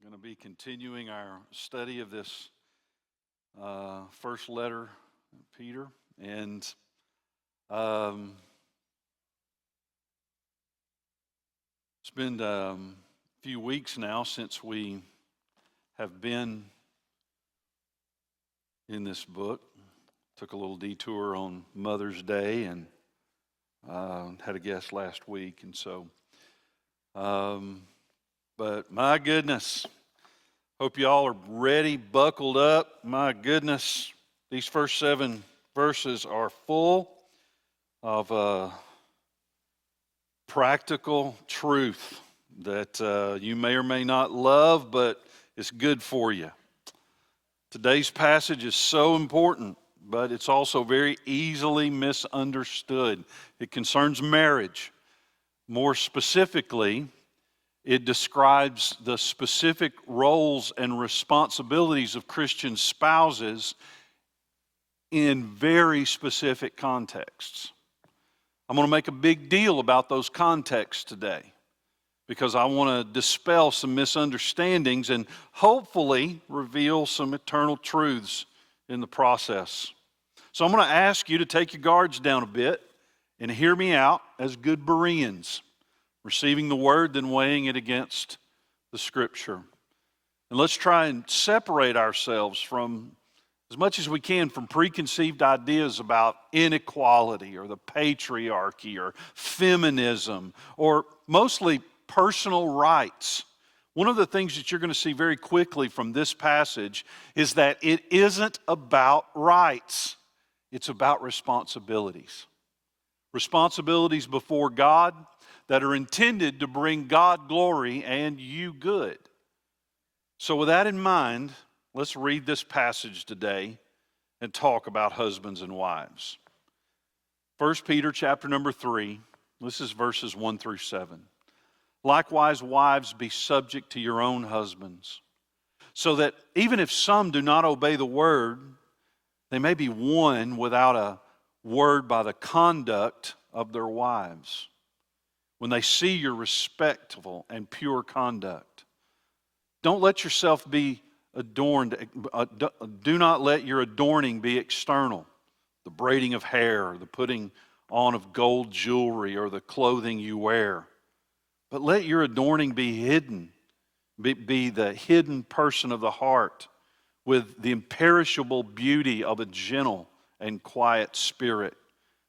Going to be continuing our study of this first letter of Peter, and it's been a few weeks now since we have been in this book. Took a little detour on Mother's Day and had a guest last week, and so. But my goodness, hope you all are ready, buckled up. My goodness, these first 7 verses are full of practical truth that you may or may not love, but it's good for you. Today's passage is so important, but it's also very easily misunderstood. It concerns marriage. More specifically, it describes the specific roles and responsibilities of Christian spouses in very specific contexts. I'm going to make a big deal about those contexts today because I want to dispel some misunderstandings and hopefully reveal some eternal truths in the process. So I'm going to ask you to take your guards down a bit and hear me out as good Bereans, receiving the word, then weighing it against the scripture. And let's try and separate ourselves from, as much as we can, from preconceived ideas about inequality or the patriarchy or feminism or mostly personal rights. One of the things that you're going to see very quickly from this passage is that it isn't about rights. It's about responsibilities. Responsibilities before God that are intended to bring God glory and you good. So with that in mind, let's read this passage today and talk about husbands and wives. 1 Peter chapter number 3, this is verses 1 through 7. Likewise, wives, be subject to your own husbands, so that even if some do not obey the word, they may be won without a word by the conduct of their wives, when they see your respectful and pure conduct. Don't let yourself be adorned. Do not let your adorning be external, the braiding of hair, the putting on of gold jewelry, or the clothing you wear. But let your adorning be hidden, be the hidden person of the heart, with the imperishable beauty of a gentle and quiet spirit,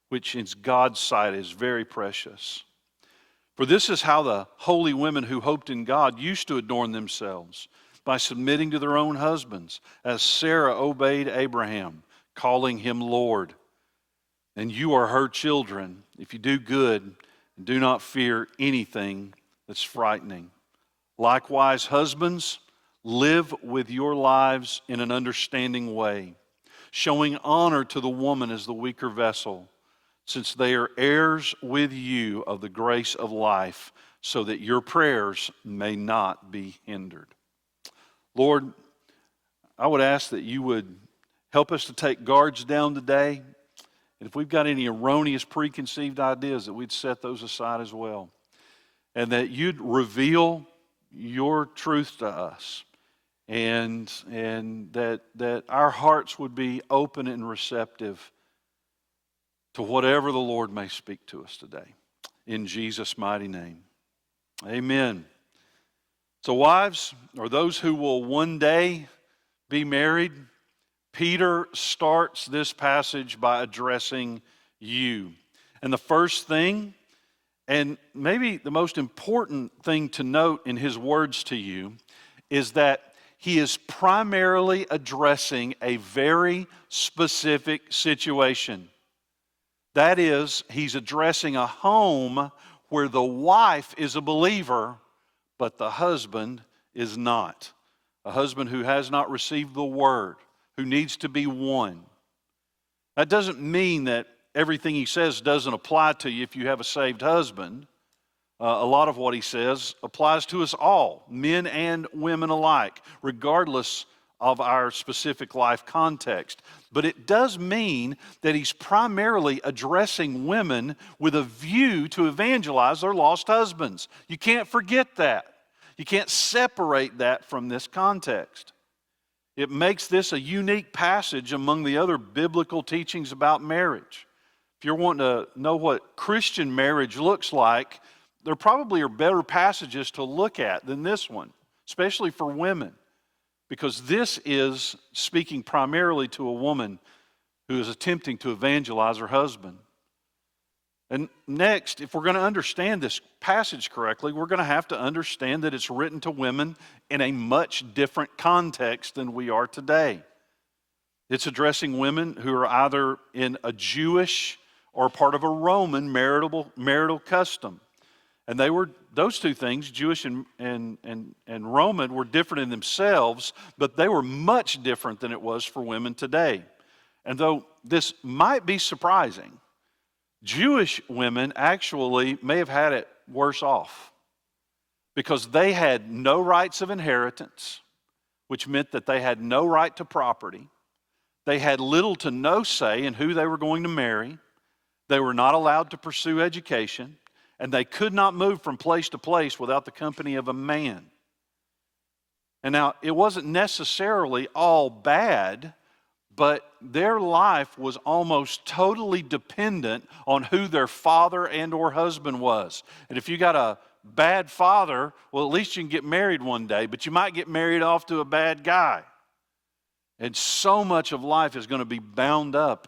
which in God's sight is very precious. For this is how the holy women who hoped in God used to adorn themselves, by submitting to their own husbands, as Sarah obeyed Abraham, calling him Lord. And you are her children, if you do good and do not fear anything that's frightening. Likewise, husbands, live with your lives in an understanding way, showing honor to the woman as the weaker vessel, since they are heirs with you of the grace of life, so that your prayers may not be hindered. Lord, I would ask that you would help us to take guards down today. And if we've got any erroneous preconceived ideas, that we'd set those aside as well. And that you'd reveal your truth to us. And that our hearts would be open and receptive to whatever the Lord may speak to us today. In Jesus' mighty name. Amen. So wives, or those who will one day be married, Peter starts this passage by addressing you. And the first thing, and maybe the most important thing to note in his words to you, is that he is primarily addressing a very specific situation. That is, he's addressing a home where the wife is a believer, but the husband is not. A husband who has not received the word, who needs to be won. That doesn't mean that everything he says doesn't apply to you if you have a saved husband. A lot of what he says applies to us all, men and women alike, regardless of our specific life context. But it does mean that he's primarily addressing women with a view to evangelize their lost husbands. You can't forget that. You can't separate that from this context. It makes this a unique passage among the other biblical teachings about marriage. If you're wanting to know what Christian marriage looks like, there probably are better passages to look at than this one, especially for women, because this is speaking primarily to a woman who is attempting to evangelize her husband. And next, if we're going to understand this passage correctly, we're going to have to understand that it's written to women in a much different context than we are today. It's addressing women who are either in a Jewish or part of a Roman marital custom. And those two things, Jewish and Roman, were different in themselves, but they were much different than it was for women today. And though this might be surprising, Jewish women actually may have had it worse off because they had no rights of inheritance, which meant that they had no right to property. They had little to no say in who they were going to marry. They were not allowed to pursue education, and they could not move from place to place without the company of a man. And now, it wasn't necessarily all bad, but their life was almost totally dependent on who their father and or husband was. And if you got a bad father, well, at least you can get married one day, but you might get married off to a bad guy. And so much of life is going to be bound up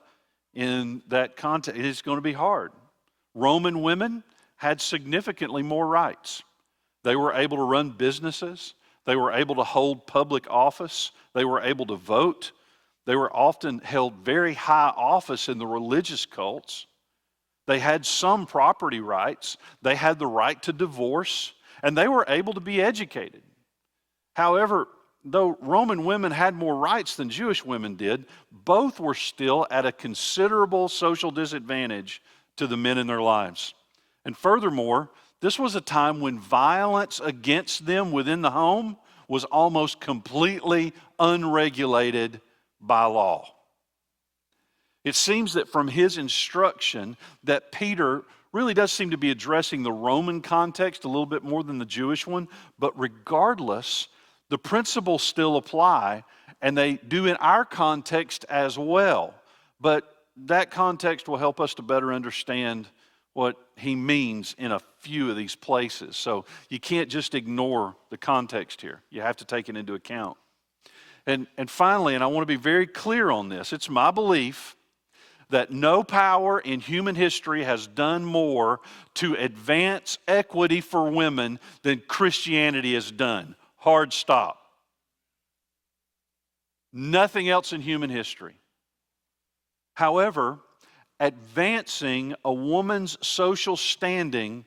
in that context. It's going to be hard. Roman women had significantly more rights. They were able to run businesses. They were able to hold public office. They were able to vote. They were often held very high office in the religious cults. They had some property rights. They had the right to divorce, and they were able to be educated. However, though Roman women had more rights than Jewish women did, both were still at a considerable social disadvantage to the men in their lives. And furthermore, this was a time when violence against them within the home was almost completely unregulated by law. It seems that from his instruction that Peter really does seem to be addressing the Roman context a little bit more than the Jewish one, but regardless, the principles still apply, and they do in our context as well. But that context will help us to better understand what he means in a few of these places. So you can't just ignore the context here. You have to take it into account. And finally, and I want to be very clear on this, it's my belief that no power in human history has done more to advance equity for women than Christianity has done. Hard stop. Nothing else in human history. However, advancing a woman's social standing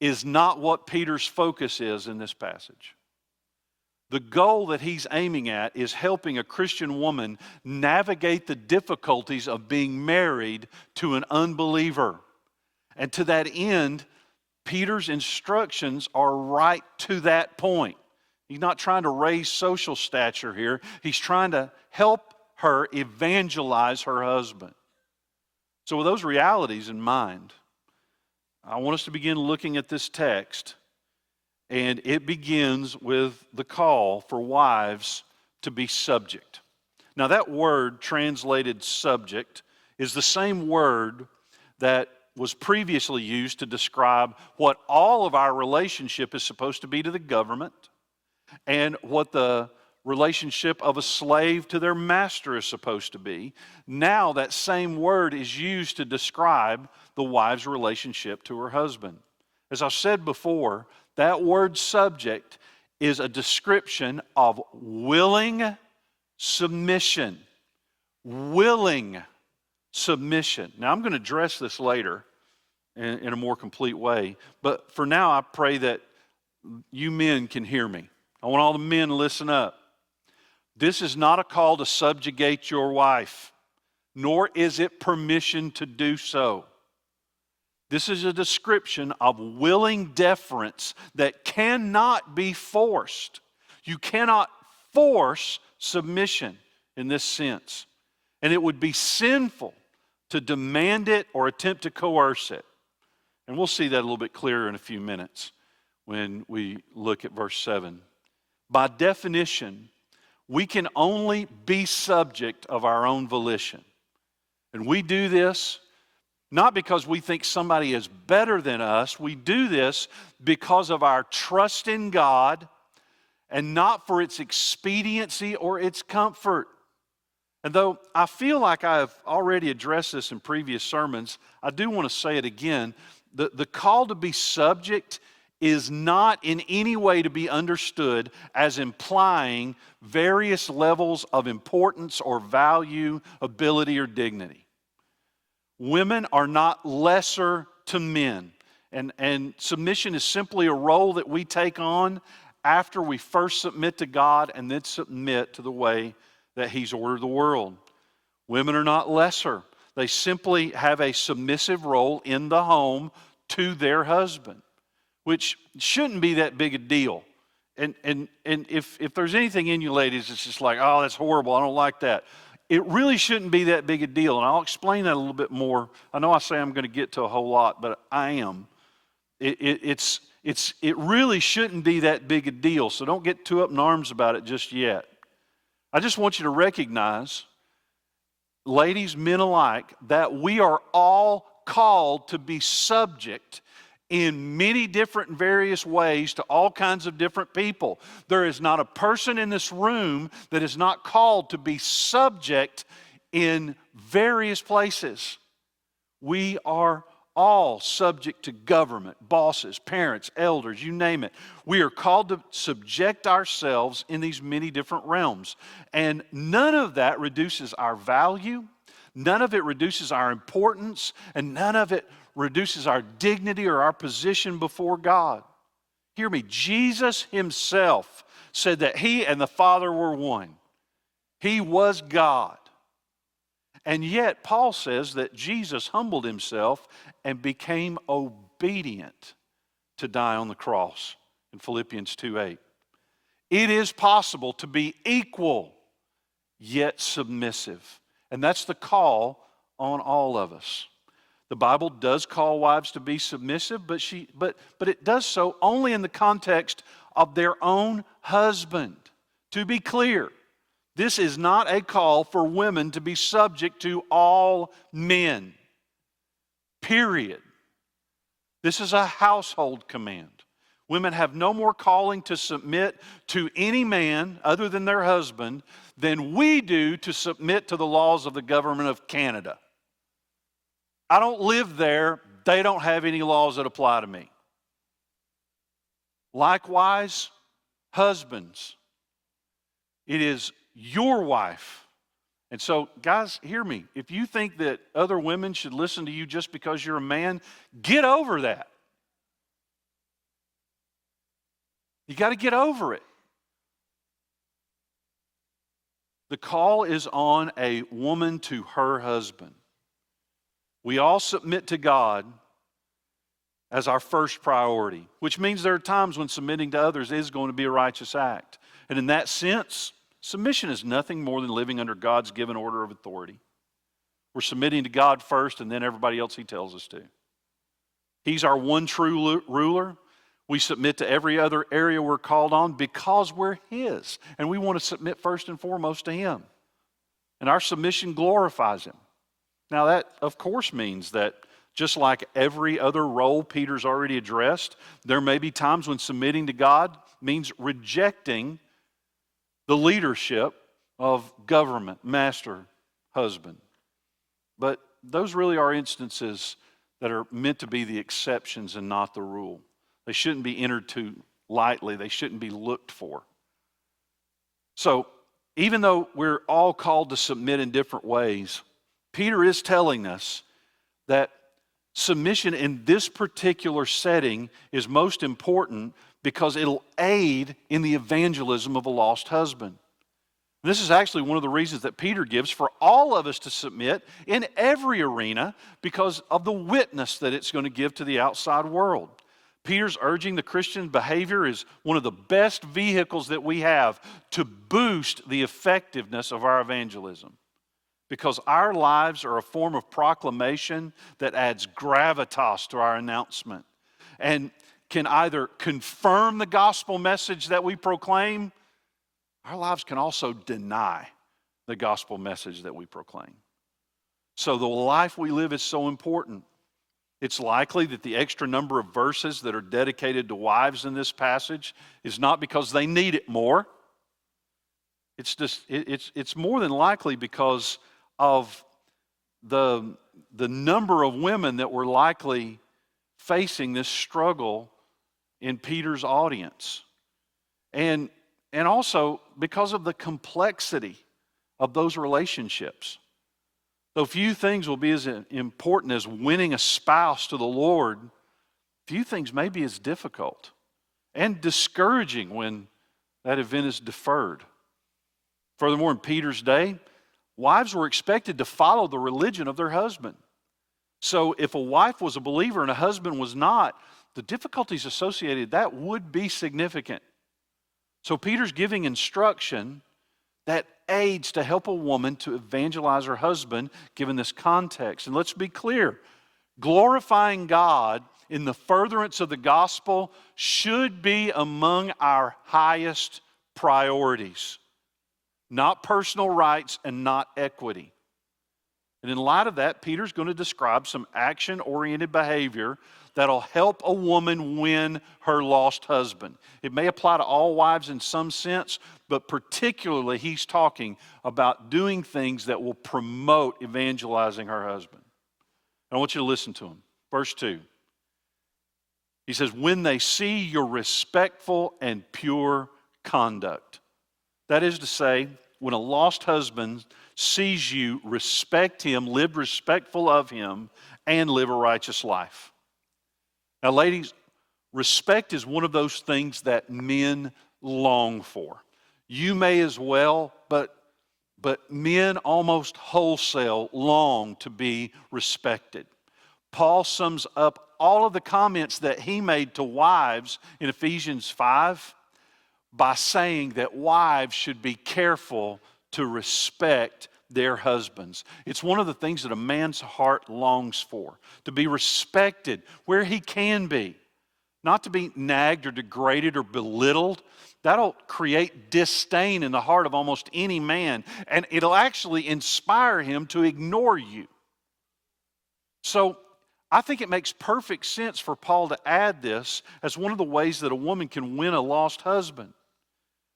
is not what Peter's focus is in this passage. The goal that he's aiming at is helping a Christian woman navigate the difficulties of being married to an unbeliever. And to that end, Peter's instructions are right to that point. He's not trying to raise social stature here. He's trying to help her evangelize her husband. So with those realities in mind, I want us to begin looking at this text. And it begins with the call for wives to be subject. Now, that word translated subject is the same word that was previously used to describe what all of our relationship is supposed to be to the government and what the relationship of a slave to their master is supposed to be. Now, that same word is used to describe the wife's relationship to her husband. As I've said before, that word subject is a description of willing submission. Willing submission. Now, I'm going to address this later in a more complete way, but for now, I pray that you men can hear me. I want all the men to listen up. This is not a call to subjugate your wife, nor is it permission to do so. This is a description of willing deference that cannot be forced. You cannot force submission in this sense. And it would be sinful to demand it or attempt to coerce it. And we'll see that a little bit clearer in a few minutes. when we look at verse 7. By definition, we can only be subject of our own volition. And we do this not because we think somebody is better than us. We do this because of our trust in God and not for its expediency or its comfort. And though I feel like I have already addressed this in previous sermons, I do want to say it again. The call to be subject is not in any way to be understood as implying various levels of importance or value, ability, or dignity. Women are not lesser to men. And submission is simply a role that we take on after we first submit to God and then submit to the way that He's ordered the world. Women are not lesser. They simply have a submissive role in the home to their husband, which shouldn't be that big a deal. And if there's anything in you ladies, it's just like, oh, that's horrible, I don't like that. It really shouldn't be that big a deal, and I'll explain that a little bit more. I know I say I'm going to get to a whole lot, but I am. It really shouldn't be that big a deal, so don't get too up in arms about it just yet. I just want you to recognize, ladies, men alike, that we are all called to be subject in many different and various ways to all kinds of different people. There is not a person in this room that is not called to be subject in various places. We are all subject to government, bosses, parents, elders, you name it. We are called to subject ourselves in these many different realms. And none of that reduces our value, none of it reduces our importance, and none of it reduces our dignity or our position before God. Hear me, Jesus Himself said that He and the Father were one. He was God. And yet, Paul says that Jesus humbled Himself and became obedient to die on the cross in Philippians 2:8. It is possible to be equal, yet submissive. And that's the call on all of us. The Bible does call wives to be submissive, but it does so only in the context of their own husband. To be clear, this is not a call for women to be subject to all men. Period. This is a household command. Women have no more calling to submit to any man other than their husband than we do to submit to the laws of the government of Canada. I don't live there. They don't have any laws that apply to me. Likewise, husbands, it is your wife. And so, guys, hear me. If you think that other women should listen to you just because you're a man, get over that. You got to get over it. The call is on a woman to her husband. We all submit to God as our first priority, which means there are times when submitting to others is going to be a righteous act. And in that sense, submission is nothing more than living under God's given order of authority. We're submitting to God first and then everybody else He tells us to. He's our one true ruler. We submit to every other area we're called on because we're His. And we want to submit first and foremost to Him. And our submission glorifies Him. Now that, of course, means that just like every other role Peter's already addressed, there may be times when submitting to God means rejecting the leadership of government, master, husband. But those really are instances that are meant to be the exceptions and not the rule. They shouldn't be entered too lightly. They shouldn't be looked for. So, even though we're all called to submit in different ways, Peter is telling us that submission in this particular setting is most important because it'll aid in the evangelism of a lost husband. This is actually one of the reasons that Peter gives for all of us to submit in every arena because of the witness that it's going to give to the outside world. Peter's urging the Christian behavior is one of the best vehicles that we have to boost the effectiveness of our evangelism. Because our lives are a form of proclamation that adds gravitas to our announcement. And can either confirm the gospel message that we proclaim, our lives can also deny the gospel message that we proclaim. So the life we live is so important. It's likely that the extra number of verses that are dedicated to wives in this passage is not because they need it more. It's more than likely because of the number of women that were likely facing this struggle in Peter's audience. And also because of the complexity of those relationships. Though few things will be as important as winning a spouse to the Lord, few things may be as difficult and discouraging when that event is deferred. Furthermore, in Peter's day, wives were expected to follow the religion of their husband. So if a wife was a believer and a husband was not, the difficulties associated with that would be significant. So Peter's giving instruction that aids to help a woman to evangelize her husband given this context. And let's be clear, glorifying God in the furtherance of the gospel should be among our highest priorities, not personal rights and not equity. And in light of that, Peter's going to describe some action-oriented behavior that'll help a woman win her lost husband. It may apply to all wives in some sense, but particularly he's talking about doing things that will promote evangelizing her husband. I want you to listen to him. Verse 2. He says, when they see your respectful and pure conduct. That is to say, when a lost husband sees you respect him, live respectful of him, and live a righteous life. Now, ladies, respect is one of those things that men long for. You may as well, but men almost wholesale long to be respected. Paul sums up all of the comments that he made to wives in Ephesians 5 by saying that wives should be careful to respect their husbands. It's one of the things that a man's heart longs for, to be respected where he can be, not to be nagged or degraded or belittled. That'll create disdain in the heart of almost any man, and it'll actually inspire him to ignore you. So I think it makes perfect sense for Paul to add this as one of the ways that a woman can win a lost husband,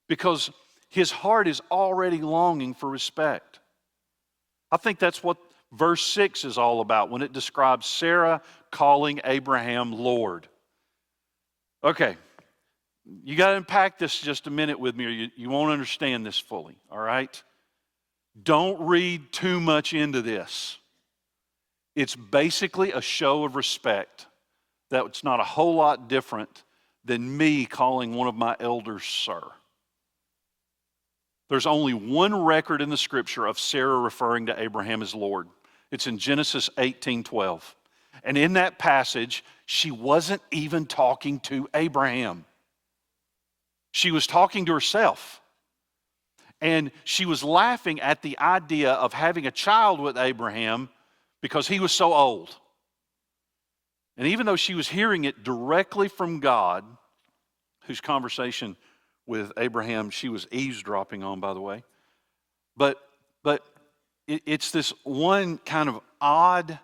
because his heart is already longing for respect. I think that's what verse 6 is all about when it describes Sarah calling Abraham Lord. Okay, you got to unpack this just a minute with me or you won't understand this fully, all right? Don't read too much into this. It's basically a show of respect. That's not a whole lot different than me calling one of my elders sir. There's only one record in the scripture of Sarah referring to Abraham as Lord. It's in Genesis 18:12. And in that passage, she wasn't even talking to Abraham. She was talking to herself. And she was laughing at the idea of having a child with Abraham because he was so old. And even though she was hearing it directly from God, whose conversation with Abraham she was eavesdropping on, by the way, but it's this one kind of odd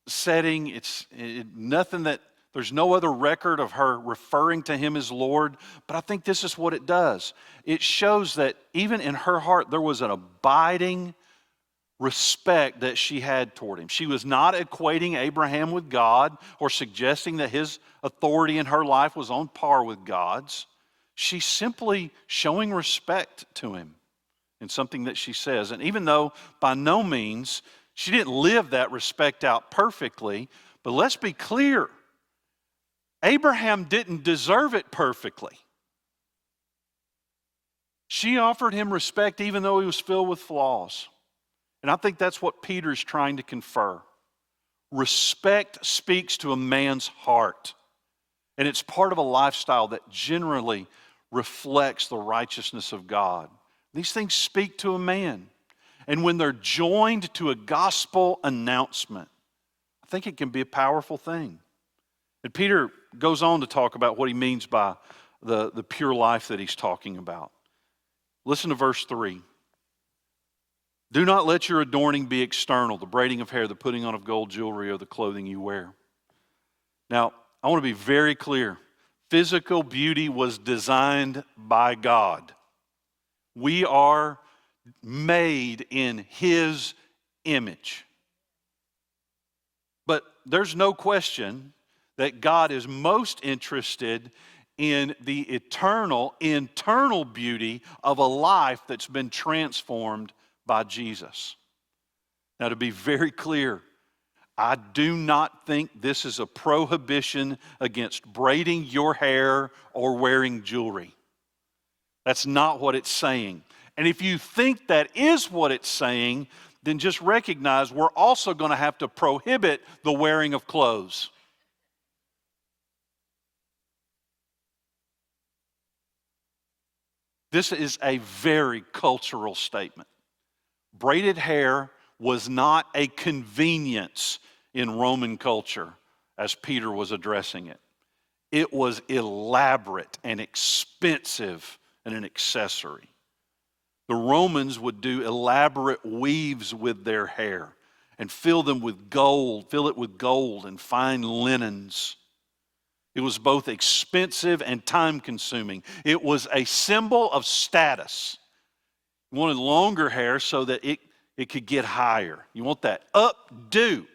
setting. Nothing that there's no other record of her referring to him as Lord, but I think this is what it does. It shows that even in her heart there was an abiding respect that she had toward him. She was not equating Abraham with God or suggesting that his authority in her life was on par with God's. She's simply showing respect to him in something that she says. And even though by no means she didn't live that respect out perfectly, but let's be clear, Abraham didn't deserve it perfectly. She offered him respect even though he was filled with flaws. And I think that's what Peter's trying to confer. Respect speaks to a man's heart. And it's part of a lifestyle that generally reflects the righteousness of God. These things speak to a man. And when they're joined to a gospel announcement, I think it can be a powerful thing. And Peter goes on to talk about what he means by the pure life that he's talking about. Listen to verse 3. Do not let your adorning be external, the braiding of hair, the putting on of gold jewelry, or the clothing you wear. Now, I want to be very clear. Physical beauty was designed by God. We are made in His image. But there's no question that God is most interested in the eternal, internal beauty of a life that's been transformed by Jesus. Now, to be very clear, I do not think this is a prohibition against braiding your hair or wearing jewelry. That's not what it's saying. And if you think that is what it's saying, then just recognize we're also going to have to prohibit the wearing of clothes. This is a very cultural statement. Braided hair was not a convenience in Roman culture as Peter was addressing it. It was elaborate and expensive and an accessory. The Romans would do elaborate weaves with their hair and fill it with gold and fine linens. It was both expensive and time-consuming. It was a symbol of status. You wanted longer hair so that it could get higher. You want that updo.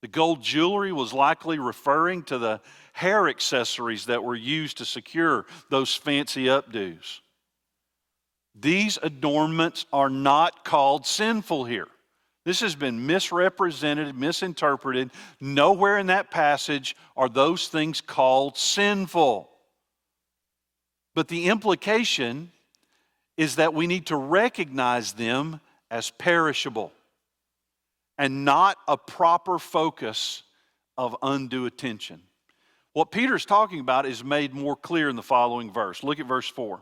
The gold jewelry was likely referring to the hair accessories that were used to secure those fancy updos. These adornments are not called sinful here. This has been misrepresented, misinterpreted. Nowhere in that passage are those things called sinful. But the implication is that we need to recognize them as perishable and not a proper focus of undue attention. What Peter's talking about is made more clear in the following verse. Look at verse 4.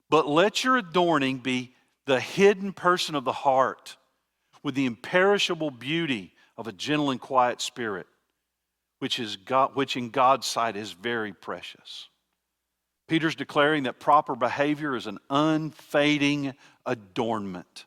But let your adorning be the hidden person of the heart, with the imperishable beauty of a gentle and quiet spirit, which in God's sight is very precious. Peter's declaring that proper behavior is an unfading adornment.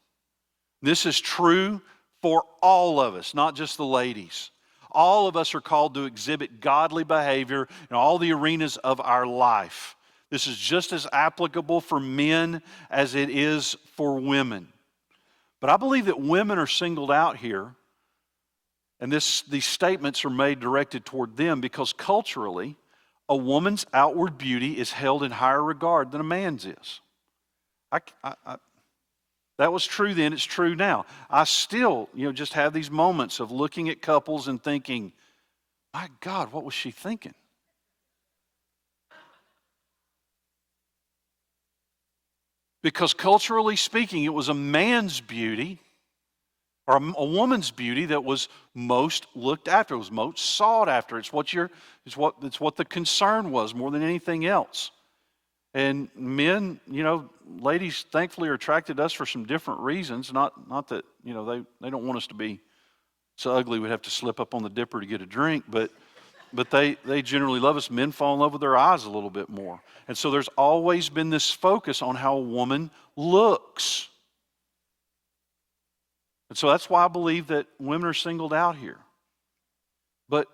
This is true for all of us, not just the ladies. All of us are called to exhibit godly behavior in all the arenas of our life. This is just as applicable for men as it is for women. But I believe that women are singled out here, and these statements are made directed toward them because culturally, a woman's outward beauty is held in higher regard than a man's is. That was true then, it's true now. I still, just have these moments of looking at couples and thinking, my God, what was she thinking? Because culturally speaking, it was a man's beauty or a woman's beauty that was most looked after, it was most sought after. It's what the concern was more than anything else. And men, ladies thankfully are attracted to us for some different reasons. Not that, they don't want us to be so ugly we'd have to slip up on the dipper to get a drink, but they generally love us. Men fall in love with their eyes a little bit more. And so there's always been this focus on how a woman looks. And so that's why I believe that women are singled out here. But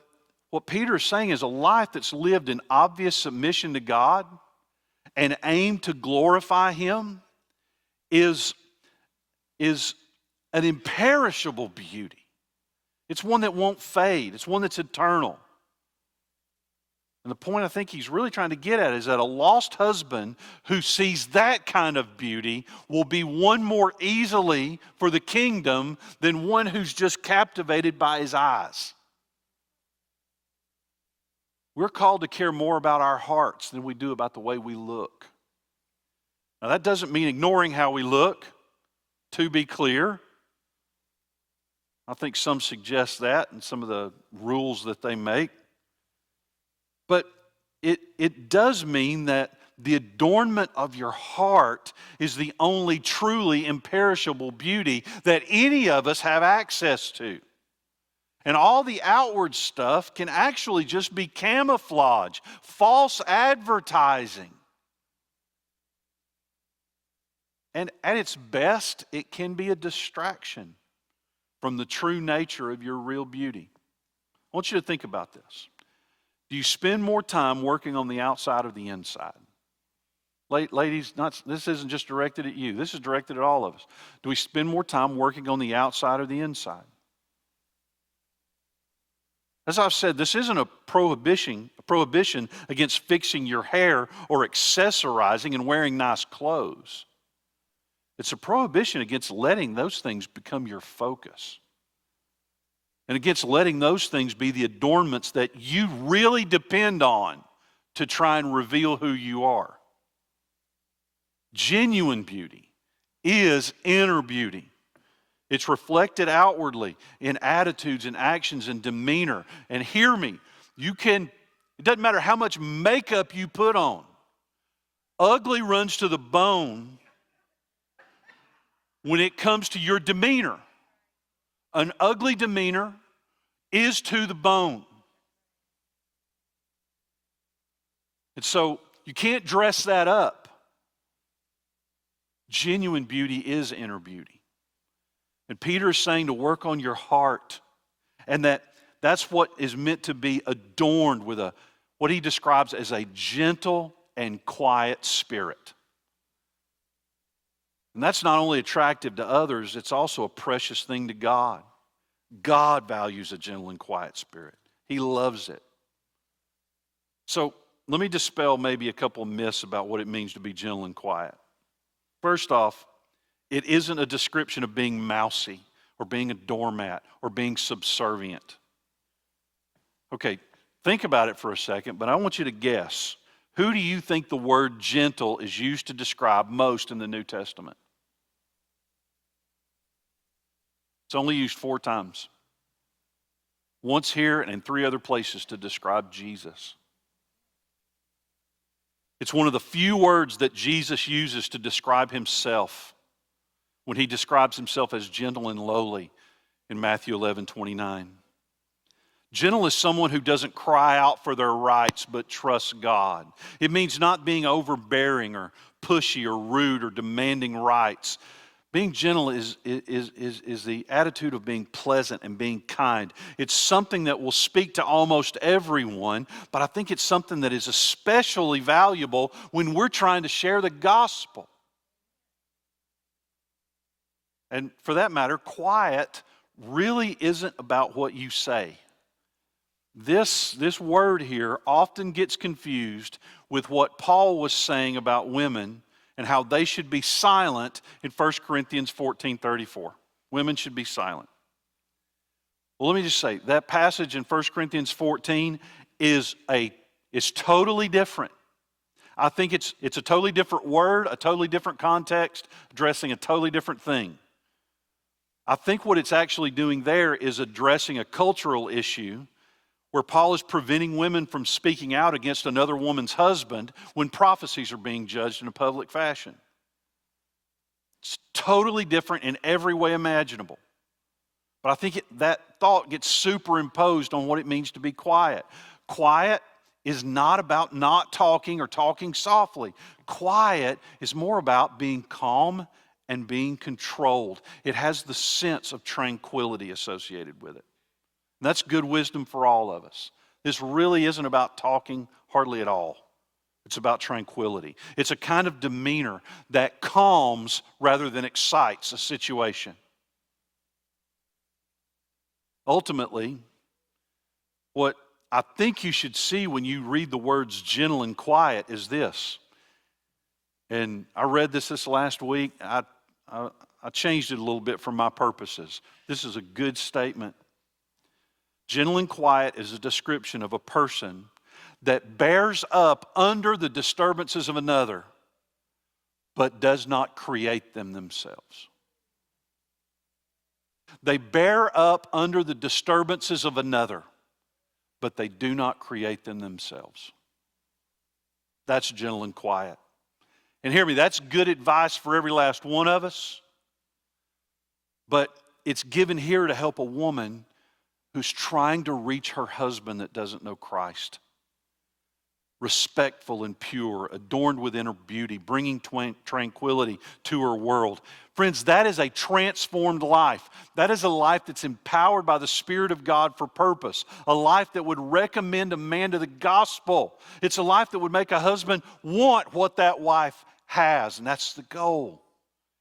what Peter is saying is a life that's lived in obvious submission to God and aim to glorify Him is an imperishable beauty. It's one that won't fade. It's one that's eternal. And the point I think he's really trying to get at is that a lost husband who sees that kind of beauty will be won more easily for the kingdom than one who's just captivated by his eyes. We're called to care more about our hearts than we do about the way we look. Now, that doesn't mean ignoring how we look, to be clear. I think some suggest that in some of the rules that they make. But it does mean that the adornment of your heart is the only truly imperishable beauty that any of us have access to. And all the outward stuff can actually just be camouflage, false advertising. And at its best, it can be a distraction from the true nature of your real beauty. I want you to think about this. Do you spend more time working on the outside or the inside? Ladies, this isn't just directed at you. This is directed at all of us. Do we spend more time working on the outside or the inside? As I've said, this isn't a prohibition against fixing your hair or accessorizing and wearing nice clothes. It's a prohibition against letting those things become your focus. And against letting those things be the adornments that you really depend on to try and reveal who you are. Genuine beauty is inner beauty. It's reflected outwardly in attitudes and actions and demeanor. And hear me, it doesn't matter how much makeup you put on. Ugly runs to the bone when it comes to your demeanor. An ugly demeanor is to the bone. And so you can't dress that up. Genuine beauty is inner beauty. And Peter is saying to work on your heart, and that's what is meant to be adorned with what he describes as a gentle and quiet spirit. And that's not only attractive to others, it's also a precious thing to God. God values a gentle and quiet spirit. He loves it. So let me dispel maybe a couple of myths about what it means to be gentle and quiet. First off, it isn't a description of being mousy or being a doormat or being subservient. Okay, think about it for a second, but I want you to guess. Who do you think the word gentle is used to describe most in the New Testament? It's only used 4 times. Once here and in 3 other places to describe Jesus. It's one of the few words that Jesus uses to describe himself when he describes himself as gentle and lowly in Matthew 11:29. Gentle is someone who doesn't cry out for their rights but trusts God. It means not being overbearing or pushy or rude or demanding rights. Being gentle is the attitude of being pleasant and being kind. It's something that will speak to almost everyone, but I think it's something that is especially valuable when we're trying to share the gospel. And for that matter, quiet really isn't about what you say. This word here often gets confused with what Paul was saying about women and how they should be silent in 1 Corinthians 14:34. Women should be silent. Well, let me just say, that passage in 1 Corinthians 14 is totally different. I think it's a totally different word, a totally different context, addressing a totally different thing. I think what it's actually doing there is addressing a cultural issue where Paul is preventing women from speaking out against another woman's husband when prophecies are being judged in a public fashion. It's totally different in every way imaginable. But I think that thought gets superimposed on what it means to be quiet. Quiet is not about not talking or talking softly. Quiet is more about being calm and being controlled. It has the sense of tranquility associated with it. And that's good wisdom for all of us. This really isn't about talking hardly at all. It's about tranquility. It's a kind of demeanor that calms rather than excites a situation. Ultimately, what I think you should see when you read the words gentle and quiet is this. And I read this last week. I changed it a little bit for my purposes. This is a good statement. Gentle and quiet is a description of a person that bears up under the disturbances of another, but does not create them themselves. They bear up under the disturbances of another, but they do not create them themselves. That's gentle and quiet. And hear me, that's good advice for every last one of us, but it's given here to help a woman who's trying to reach her husband that doesn't know Christ. Respectful and pure, adorned with inner beauty, bringing tranquility to her world. Friends, that is a transformed life. That is a life that's empowered by the Spirit of God for purpose. A life that would recommend a man to the gospel. It's a life that would make a husband want what that wife has, and that's the goal.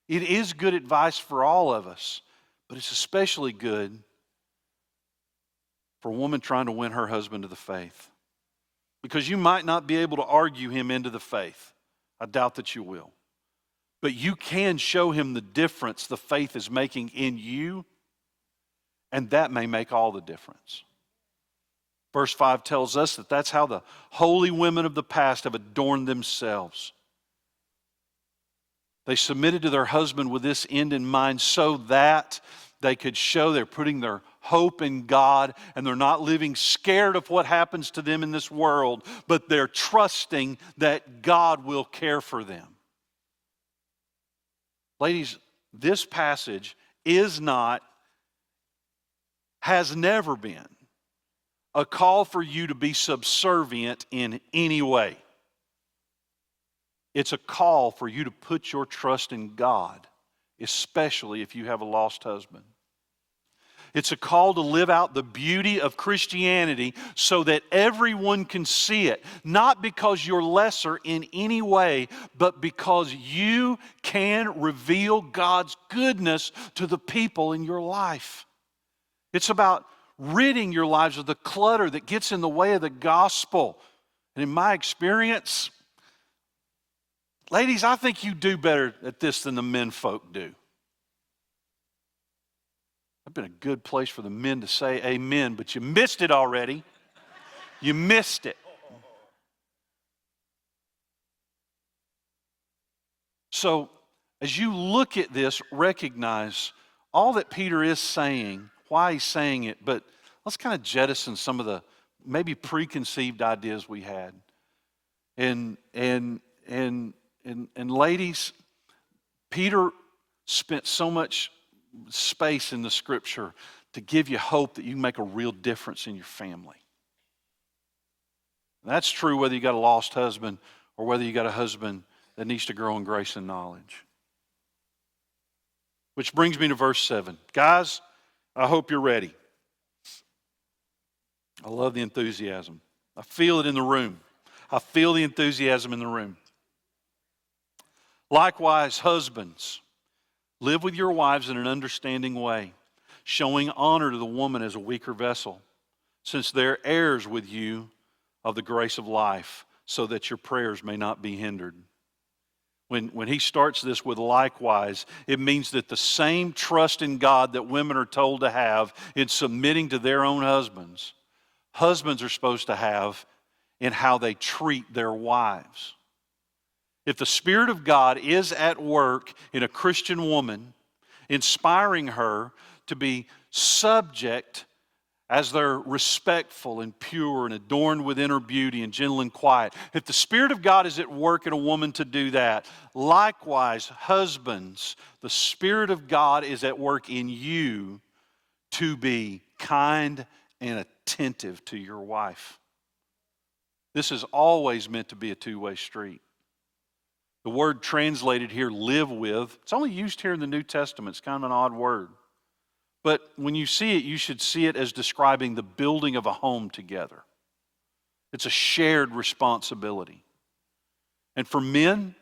It is good advice for all of us, but it's especially good for a woman trying to win her husband to the faith. Because you might not be able to argue him into the faith. I doubt that you will. But you can show him the difference the faith is making in you, and that may make all the difference. Verse 5 tells us that that's how the holy women of the past have adorned themselves. They submitted to their husband with this end in mind so that they could show they're putting their hope in God and they're not living scared of what happens to them in this world, but they're trusting that God will care for them. Ladies, this passage has never been a call for you to be subservient in any way. It's a call for you to put your trust in God, especially if you have a lost husband. It's a call to live out the beauty of Christianity so that everyone can see it. Not because you're lesser in any way, but because you can reveal God's goodness to the people in your life. It's about ridding your lives of the clutter that gets in the way of the gospel. And in my experience, ladies, I think you do better at this than the men folk do. I've been a good place for the men to say amen, but you missed it already. You missed it. So, as you look at this, recognize all that Peter is saying, why he's saying it, but let's kind of jettison some of the maybe preconceived ideas we had. And ladies, Peter spent so much space in the scripture to give you hope that you can make a real difference in your family. That's true whether you got a lost husband or whether you got a husband that needs to grow in grace and knowledge. Which brings me to verse 7. Guys, I hope you're ready. I love the enthusiasm. I feel it in the room. I feel the enthusiasm in the room. Likewise, husbands, live with your wives in an understanding way, showing honor to the woman as a weaker vessel, since they're heirs with you of the grace of life, so that your prayers may not be hindered. When he starts this with likewise, it means that the same trust in God that women are told to have in submitting to their own husbands, husbands are supposed to have in how they treat their wives. If the Spirit of God is at work in a Christian woman, inspiring her to be subject as they're respectful and pure and adorned with inner beauty and gentle and quiet, if the Spirit of God is at work in a woman to do that, likewise, husbands, the Spirit of God is at work in you to be kind and attentive to your wife. This is always meant to be a two-way street. The word translated here, live with, it's only used here in the New Testament. It's kind of an odd word. But when you see it, you should see it as describing the building of a home together. It's a shared responsibility. And for men,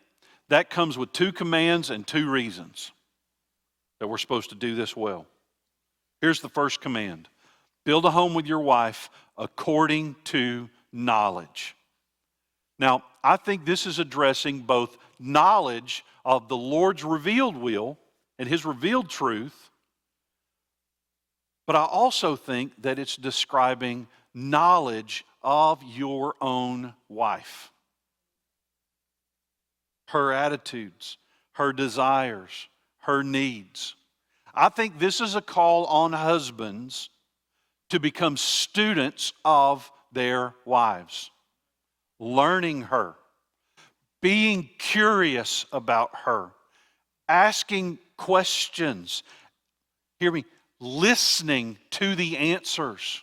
that comes with 2 commands and 2 reasons that we're supposed to do this well. Here's the first command. Build a home with your wife according to knowledge. Now, I think this is addressing both knowledge of the Lord's revealed will and His revealed truth, but I also think that it's describing knowledge of your own wife. Her attitudes, her desires, her needs. I think this is a call on husbands to become students of their wives. Learning her, being curious about her, asking questions. Hear me, listening to the answers.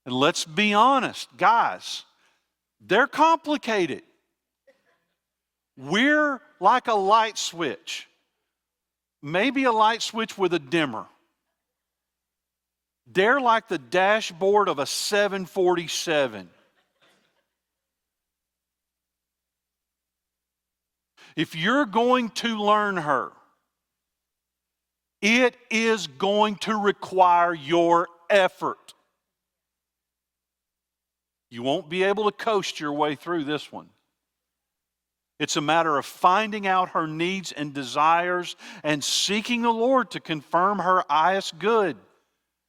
And let's be honest, guys, they're complicated. We're like a light switch. Maybe a light switch with a dimmer. They're like the dashboard of a 747. If you're going to learn her, it is going to require your effort. You won't be able to coast your way through this one. It's a matter of finding out her needs and desires and seeking the Lord to confirm her highest good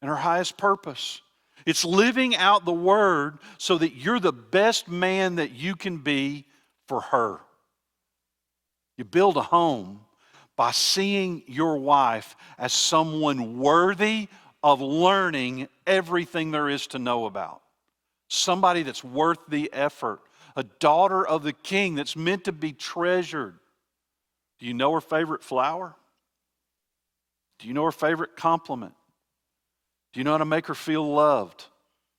and her highest purpose. It's living out the Word so that you're the best man that you can be for her. You build a home by seeing your wife as someone worthy of learning everything there is to know about. Somebody that's worth the effort. A daughter of the King that's meant to be treasured. Do you know her favorite flower? Do you know her favorite compliment? Do you know how to make her feel loved?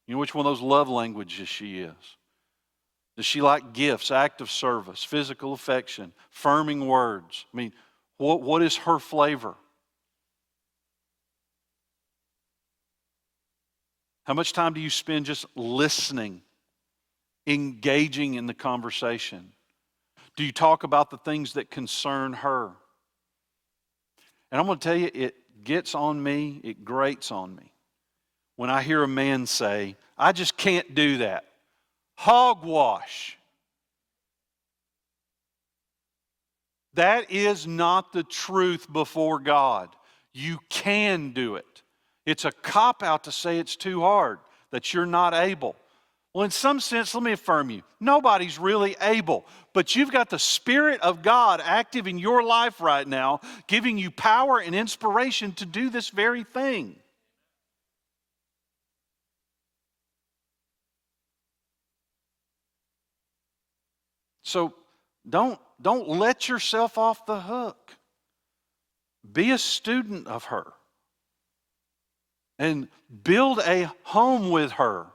You know which one of those love languages she is? Does she like gifts, act of service, physical affection, affirming words? I mean, what is her flavor? How much time do you spend just listening, engaging in the conversation? Do you talk about the things that concern her? And I'm going to tell you, it gets on me, it grates on me when I hear a man say, I just can't do that. Hogwash. That is not the truth before God. You can do it. It's a cop-out to say it's too hard, that you're not able. Well, in some sense, let me affirm you, nobody's really able. But you've got the Spirit of God active in your life right now, giving you power and inspiration to do this very thing. So don't let yourself off the hook. Be a student of her. And build a home with her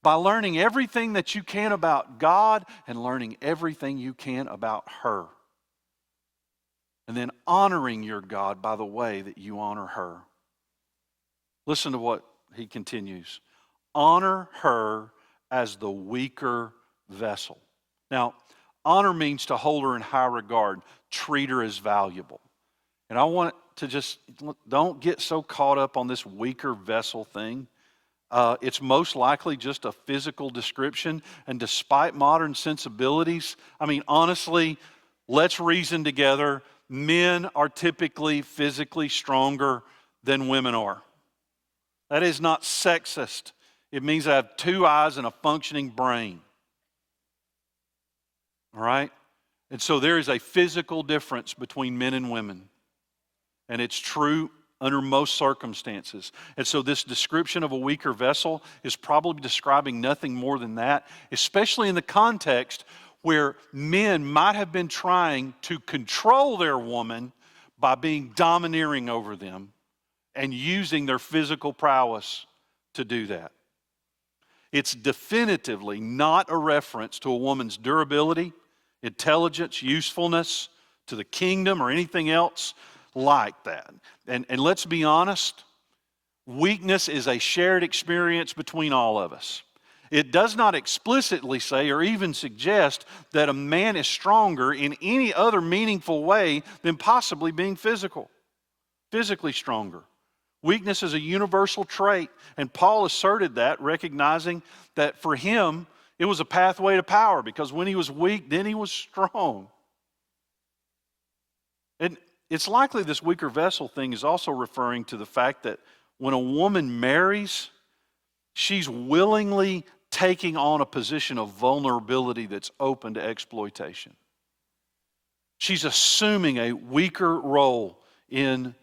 by learning everything that you can about God and learning everything you can about her. And then honoring your God by the way that you honor her. Listen to what he continues. Honor her as the weaker vessel. Now, honor means to hold her in high regard, treat her as valuable. And I want to just, don't get so caught up on this weaker vessel thing. It's most likely just a physical description. And despite modern sensibilities, I mean, honestly, let's reason together. Men are typically physically stronger than women are. That is not sexist. It means I have two eyes and a functioning brain. All right? And so there is a physical difference between men and women. And it's true under most circumstances. And so this description of a weaker vessel is probably describing nothing more than that, especially in the context where men might have been trying to control their woman by being domineering over them and using their physical prowess to do that. It's definitively not a reference to a woman's durability, intelligence, usefulness to the kingdom or anything else like that. And let's be honest, weakness is a shared experience between all of us. It does not explicitly say or even suggest that a man is stronger in any other meaningful way than possibly being physically stronger. Weakness is a universal trait, and Paul asserted that, recognizing that for him, it was a pathway to power, because when he was weak, then he was strong. And it's likely this weaker vessel thing is also referring to the fact that when a woman marries, she's willingly taking on a position of vulnerability that's open to exploitation. She's assuming a weaker role in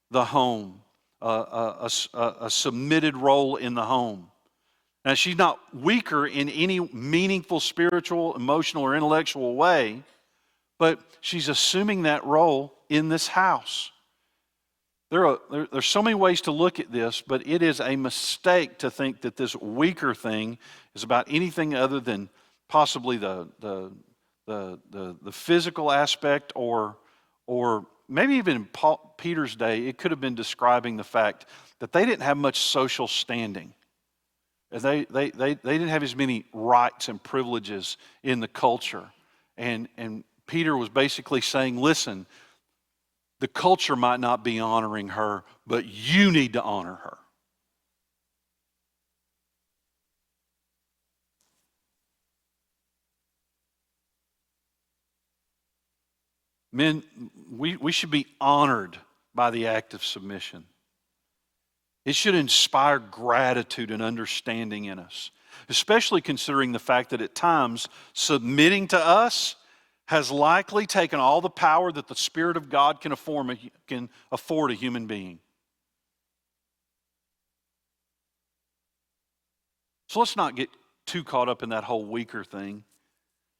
the home, a submitted role in the home. Now, she's not weaker in any meaningful spiritual, emotional, or intellectual way, but she's assuming that role in this house. There's so many ways to look at this, but it is a mistake to think that this weaker thing is about anything other than possibly the physical aspect, or maybe even in Peter's day, it could have been describing the fact that they didn't have much social standing. They didn't have as many rights and privileges in the culture. And Peter was basically saying, listen, the culture might not be honoring her, but you need to honor her. Men, we should be honored by the act of submission. It should inspire gratitude and understanding in us, especially considering the fact that at times submitting to us has likely taken all the power that the Spirit of God can afford a human being. So let's not get too caught up in that whole weaker thing,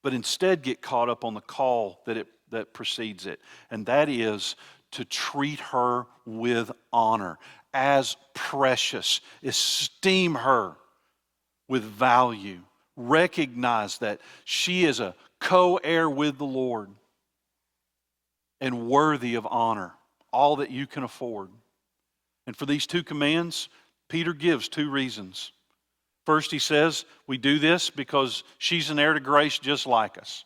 but instead get caught up on the call that precedes it, and that is to treat her with honor, as precious, esteem her with value, recognize that she is a co-heir with the Lord and worthy of honor, all that you can afford. And for these two commands, Peter gives two reasons. First, he says, we do this because she's an heir to grace just like us.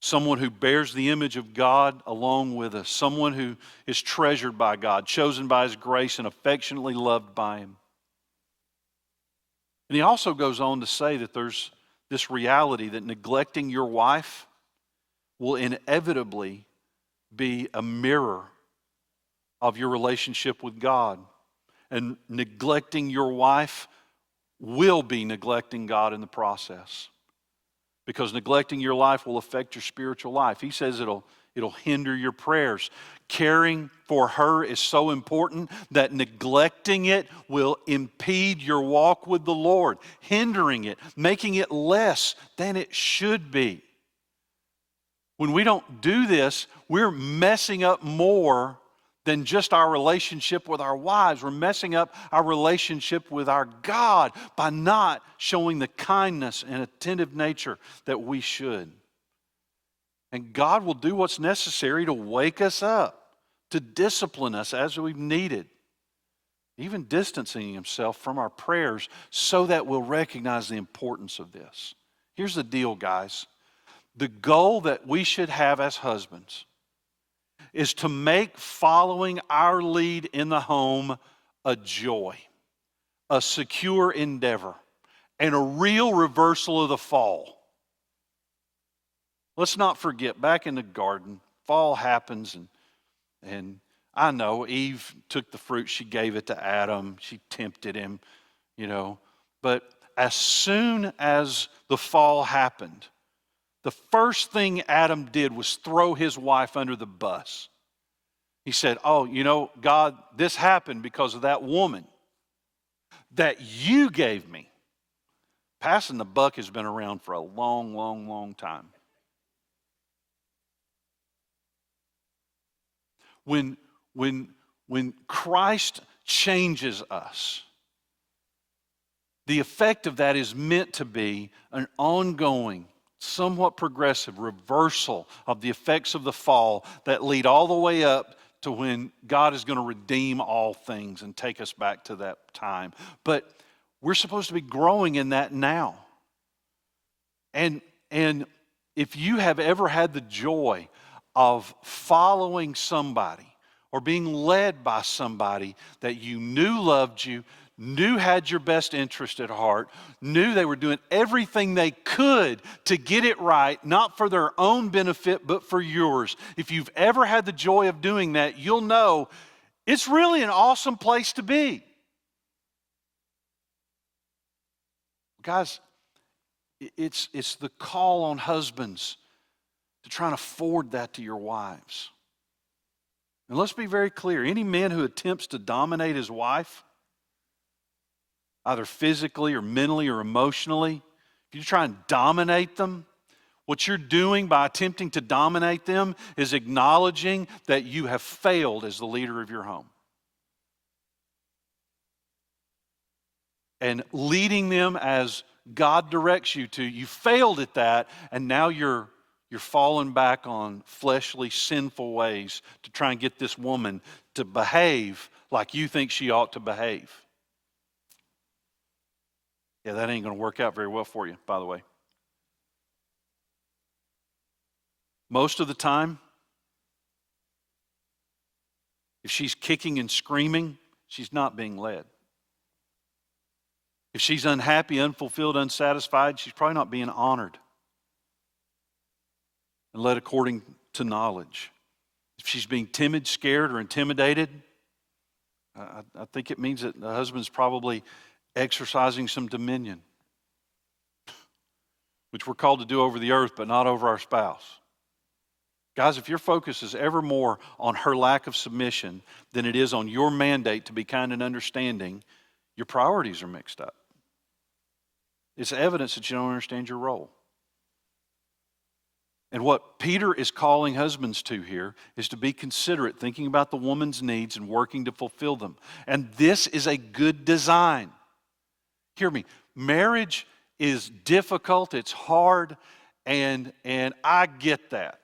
Someone who bears the image of God along with us. Someone who is treasured by God, chosen by His grace, and affectionately loved by Him. And he also goes on to say that there's this reality that neglecting your wife will inevitably be a mirror of your relationship with God. And neglecting your wife will be neglecting God in the process. Because neglecting your life will affect your spiritual life. He says it'll hinder your prayers. Caring for her is so important that neglecting it will impede your walk with the Lord, hindering it, making it less than it should be. When we don't do this, we're messing up more than just our relationship with our wives. We're messing up our relationship with our God by not showing the kindness and attentive nature that we should. And God will do what's necessary to wake us up, to discipline us as we've needed, even distancing Himself from our prayers so that we'll recognize the importance of this. Here's the deal, guys. The goal that we should have as husbands is to make following our lead in the home a joy, a secure endeavor, and a real reversal of the fall. Let's not forget, back in the garden, fall happens, and I know Eve took the fruit, she gave it to Adam, she tempted him, but as soon as the fall happened, the first thing Adam did was throw his wife under the bus. He said, God, this happened because of that woman that you gave me. Passing the buck has been around for a long, long, long time. When Christ changes us, the effect of that is meant to be an ongoing, somewhat progressive reversal of the effects of the fall that lead all the way up to when God is going to redeem all things and take us back to that time. But we're supposed to be growing in that now. And if you have ever had the joy of following somebody or being led by somebody that you knew loved you, knew had your best interest at heart, knew they were doing everything they could to get it right, not for their own benefit, but for yours. If you've ever had the joy of doing that, you'll know it's really an awesome place to be. Guys, it's the call on husbands to try and afford that to your wives. And let's be very clear, any man who attempts to dominate his wife, either physically or mentally or emotionally, if you try and dominate them, What you're doing by attempting to dominate them is acknowledging that you have failed as the leader of your home. And leading them as God directs you to. You failed at that, and now you're falling back on fleshly, sinful ways to try and get this woman to behave like you think she ought to behave. Yeah, that ain't going to work out very well for you, by the way. Most of the time, if she's kicking and screaming, she's not being led. If she's unhappy, unfulfilled, unsatisfied, she's probably not being honored and led according to knowledge. If she's being timid, scared, or intimidated, I think it means that the husband's probably exercising some dominion, which we're called to do over the earth, but not over our spouse. Guys, if your focus is ever more on her lack of submission than it is on your mandate to be kind and understanding, your priorities are mixed up. It's evidence that you don't understand your role. And what Peter is calling husbands to here is to be considerate, thinking about the woman's needs and working to fulfill them. And this is a good design. Hear me. Marriage is difficult, it's hard, and I get that.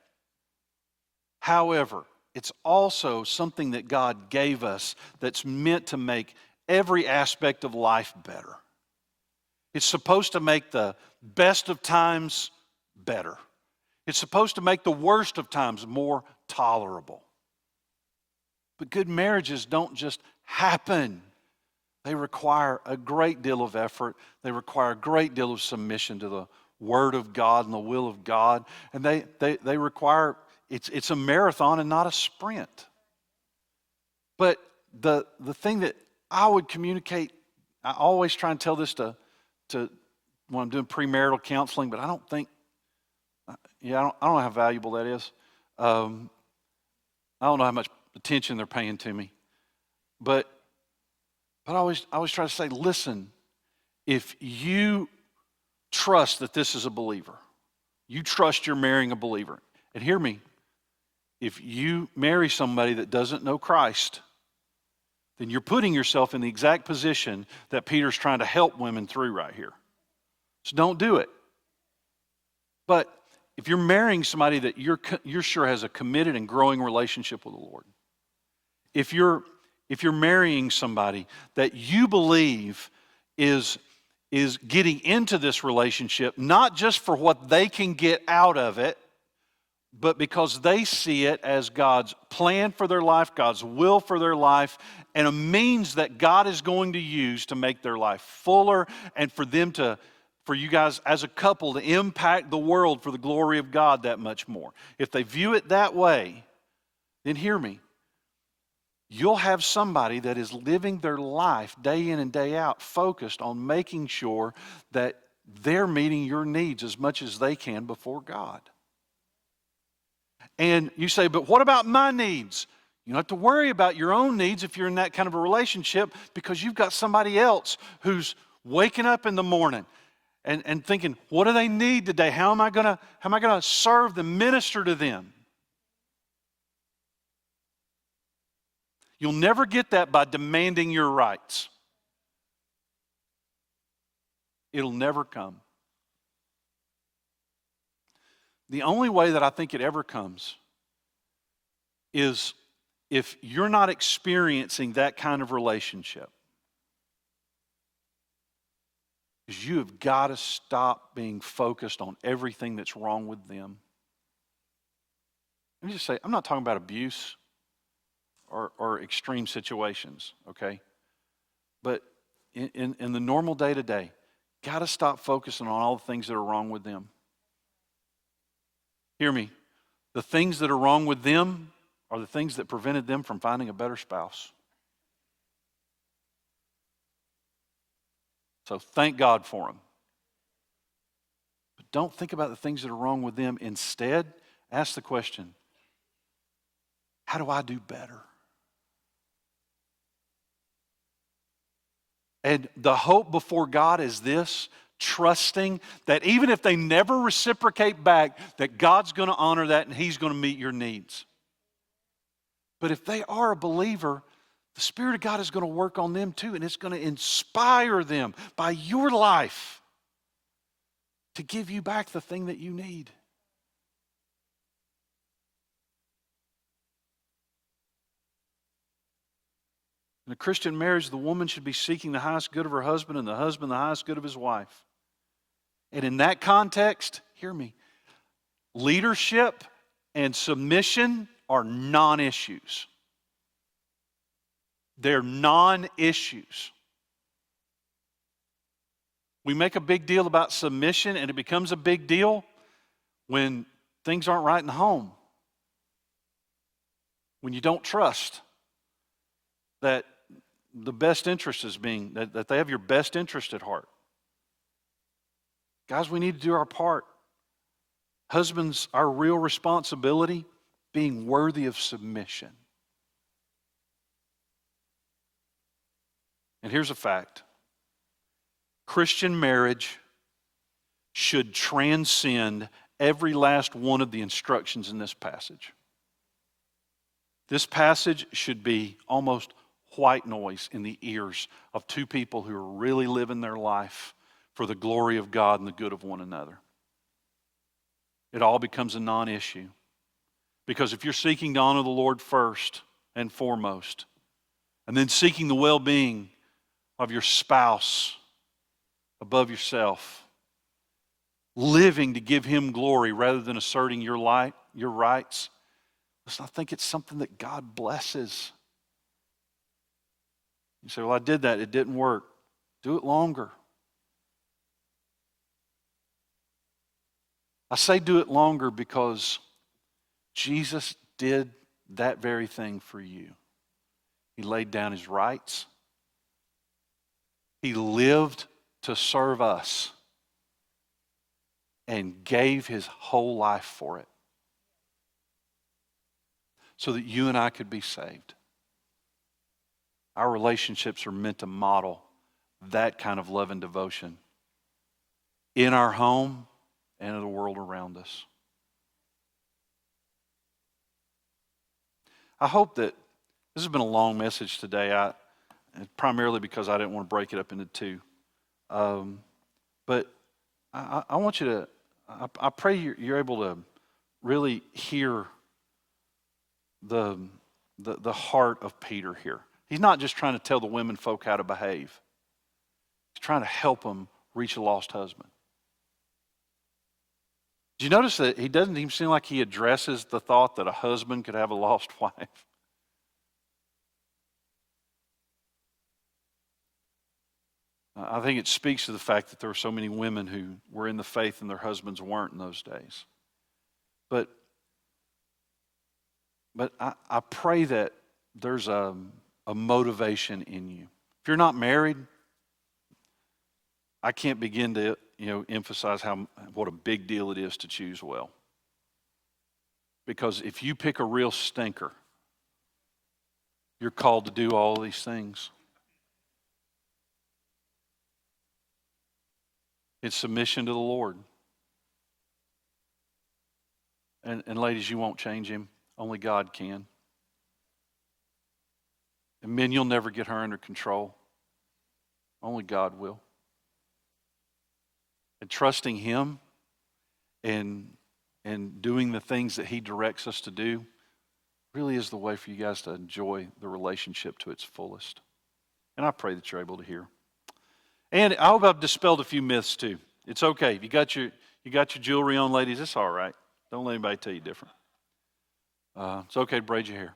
However, it's also something that God gave us that's meant to make every aspect of life better. It's supposed to make the best of times better. It's supposed to make the worst of times more tolerable. But good marriages don't just happen. They require a great deal of effort. They require a great deal of submission to the Word of God and the will of God. And they require, it's a marathon and not a sprint. But the thing that I would communicate, I always try and tell this to when I'm doing premarital counseling, but I don't think, I don't know how valuable that is. I don't know how much attention they're paying to me. But I always try to say, listen, if you trust that this is a believer, you trust you're marrying a believer, and hear me, if you marry somebody that doesn't know Christ, then you're putting yourself in the exact position that Peter's trying to help women through right here. So don't do it. But if you're marrying somebody that you're sure has a committed and growing relationship with the Lord, if you're marrying somebody that you believe is getting into this relationship, not just for what they can get out of it, but because they see it as God's plan for their life, God's will for their life, and a means that God is going to use to make their life fuller and for you guys as a couple to impact the world for the glory of God that much more. If they view it that way, then hear me. You'll have somebody that is living their life day in and day out focused on making sure that they're meeting your needs as much as they can before God. And you say, but what about my needs? You don't have to worry about your own needs if you're in that kind of a relationship, because you've got somebody else who's waking up in the morning and thinking, what do they need today? How am I gonna serve them, minister to them? You'll never get that by demanding your rights. It'll never come. The only way that I think it ever comes is if you're not experiencing that kind of relationship. Is you have got to stop being focused on everything that's wrong with them. Let me just say, I'm not talking about abuse or extreme situations, okay? But in the normal day-to-day, got to stop focusing on all the things that are wrong with them. Hear me. The things that are wrong with them are the things that prevented them from finding a better spouse. So thank God for them. But don't think about the things that are wrong with them. Instead, ask the question, how do I do better? And the hope before God is this, trusting that even if they never reciprocate back, that God's going to honor that and He's going to meet your needs. But if they are a believer, the Spirit of God is going to work on them too, and it's going to inspire them by your life to give you back the thing that you need. In a Christian marriage, the woman should be seeking the highest good of her husband and the husband the highest good of his wife. And in that context, hear me, leadership and submission are non-issues. They're non-issues. We make a big deal about submission, and it becomes a big deal when things aren't right in the home. When you don't trust that the best interest is being, that they have your best interest at heart. Guys, we need to do our part. Husbands, our real responsibility, being worthy of submission. And here's a fact. Christian marriage should transcend every last one of the instructions in this passage. This passage should be almost white noise in the ears of two people who are really living their life for the glory of God and the good of one another. It all becomes a non-issue. Because if you're seeking to honor the Lord first and foremost, and then seeking the well-being of your spouse above yourself, living to give Him glory rather than asserting your rights, listen, I think it's something that God blesses. You say, well, I did that. It didn't work. Do it longer. I say do it longer because Jesus did that very thing for you. He laid down His rights. He lived to serve us and gave His whole life for it so that you and I could be saved. Our relationships are meant to model that kind of love and devotion in our home and in the world around us. I hope that this has been a long message today, primarily because I didn't want to break it up into two. But I want you to, I pray you're able to really hear the heart of Peter here. He's not just trying to tell the women folk how to behave. He's trying to help them reach a lost husband. Did you notice that he doesn't even seem like he addresses the thought that a husband could have a lost wife? I think it speaks to the fact that there were so many women who were in the faith and their husbands weren't in those days. But I pray that there's a motivation in you. If you're not married, I can't begin to emphasize what a big deal it is to choose well. Because if you pick a real stinker, you're called to do all these things. It's submission to the Lord. And ladies, you won't change him. Only God can. And men, you'll never get her under control. Only God will. And trusting him and doing the things that he directs us to do really is the way for you guys to enjoy the relationship to its fullest. And I pray that you're able to hear. And I hope I've dispelled a few myths too. It's okay. If you got your jewelry on, ladies, it's all right. Don't let anybody tell you different. It's okay to braid your hair.